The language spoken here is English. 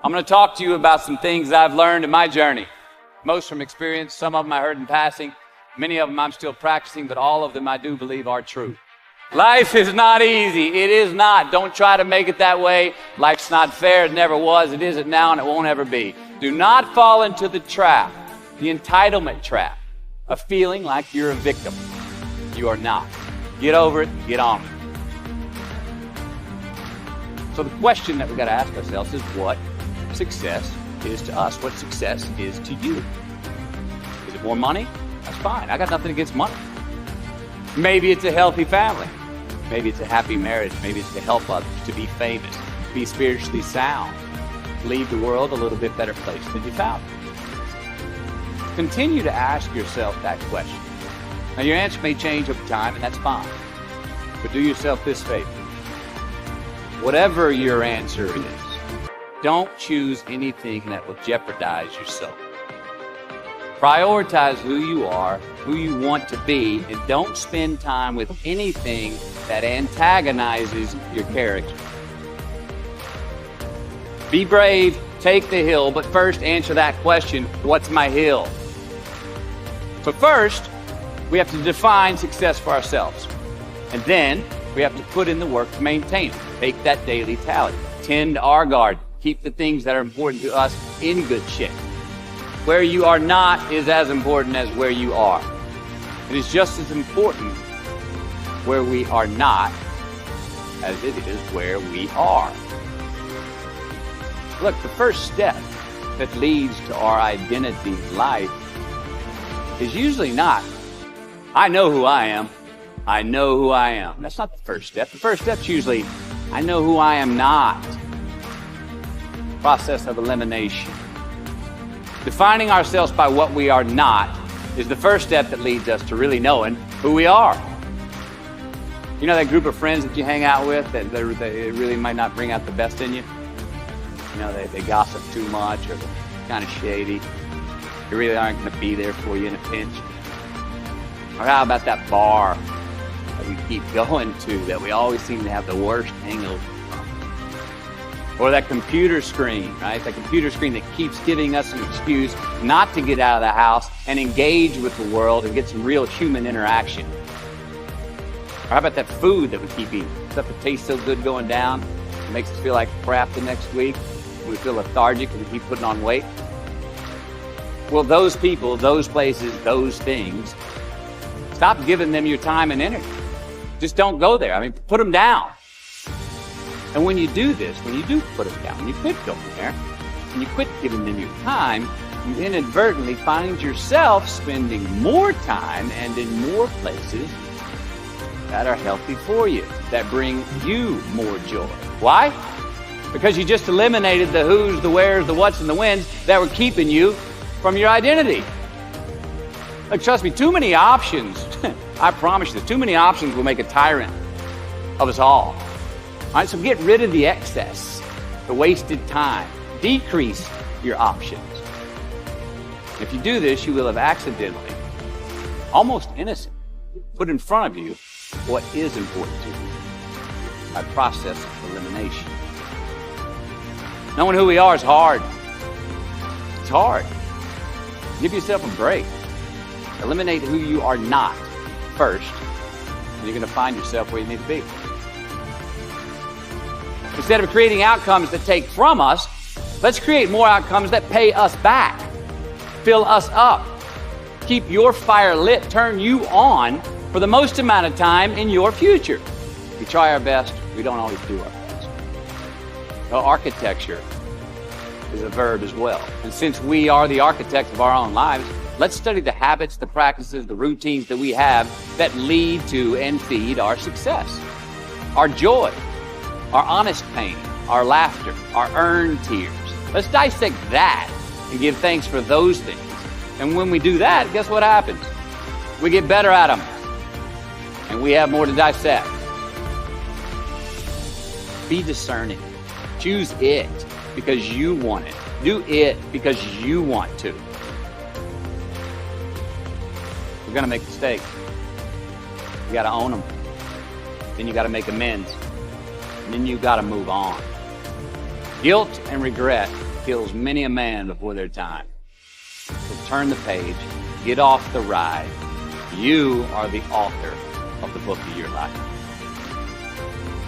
I'm going to talk to you about some things I've learned in my journey. Most from experience, some of them I heard in passing, many of them I'm still practicing, but all of them I do believe are true. Life is not easy. It is not. Don't try to make it that way. Life's not fair. It never was. It isn't now, and it won't ever be. Do not fall into the trap, the entitlement trap, of feeling like you're a victim. You are not. Get over it. Get on it. So the question that we've got to ask ourselves is what success is to us. What success is to you. Is it more money? That's fine. I got nothing against money. Maybe it's a healthy family. Maybe it's a happy marriage. Maybe it's to help others, to be famous, to be spiritually sound, to leave the world a little bit better place than you found it. Continue to ask yourself that question. Now your answer may change over time, and that's fine. But do yourself this favor. Whatever your answer is, don't choose anything that will jeopardize your soul. Prioritize who you are, who you want to be, and don't spend time with anything that antagonizes your character. Be brave, take the hill, but first answer that question, what's my hill? So first, we have to define success for ourselves. And then we have to put in the work to maintain it. Take that daily tally. Tend our garden. Keep the things that are important to us in good shape. Where you are not is as important as where you are. It is just as important where we are not as it is where we are. Look, the first step that leads to our identity life is usually not, I know who I am. I know who I am. That's not the first step. The first step's usually, I know who I am not. Process of elimination. Defining ourselves by what we are not is the first step that leads us to really knowing who we are. You know that group of friends that you hang out with that they really might not bring out the best in you? You know, they gossip too much or they're kind of shady. They really aren't going to be there for you in a pinch. Or how about that bar that we keep going to that we always seem to have the worst hangover from? Or that computer screen, right? That computer screen that keeps giving us an excuse not to get out of the house and engage with the world and get some real human interaction. Or how about that food that we keep eating? Stuff that tastes so good going down, it makes us feel like crap the next week. We feel lethargic and we keep putting on weight. Well, those people, those places, those things, stop giving them your time and energy. Just don't go there. I mean, put them down. And when you do this, when you do put them down, when you quit going there, when you quit giving them your time, you inadvertently find yourself spending more time and in more places that are healthy for you, that bring you more joy. Why? Because you just eliminated the who's, the where's, the what's, and the when's that were keeping you from your identity. Look, trust me, too many options, I promise you, too many options will make a tyrant of us all. All right, so get rid of the excess, the wasted time. Decrease your options. If you do this, you will have accidentally, almost innocent, put in front of you what is important to you by process of elimination. Knowing who we are is hard. It's hard. Give yourself a break. Eliminate who you are not first, and you're going to find yourself where you need to be. Instead of creating outcomes that take from us, let's create more outcomes that pay us back, fill us up, keep your fire lit, turn you on for the most amount of time in your future. We try our best, we don't always do our best. Well, architecture is a verb as well. And since we are the architects of our own lives, let's study the habits, the practices, the routines that we have that lead to and feed our success, our joy, our honest pain, our laughter, our earned tears. Let's dissect that and give thanks for those things. And when we do that, guess what happens? We get better at them. And we have more to dissect. Be discerning. Choose it because you want it. Do it because you want to. We're going to make mistakes. You got to own them. Then you got to make amends. And then you got to move on. Guilt and regret kills many a man before their time. So turn the page, get off the ride. You are the author of the book of your life.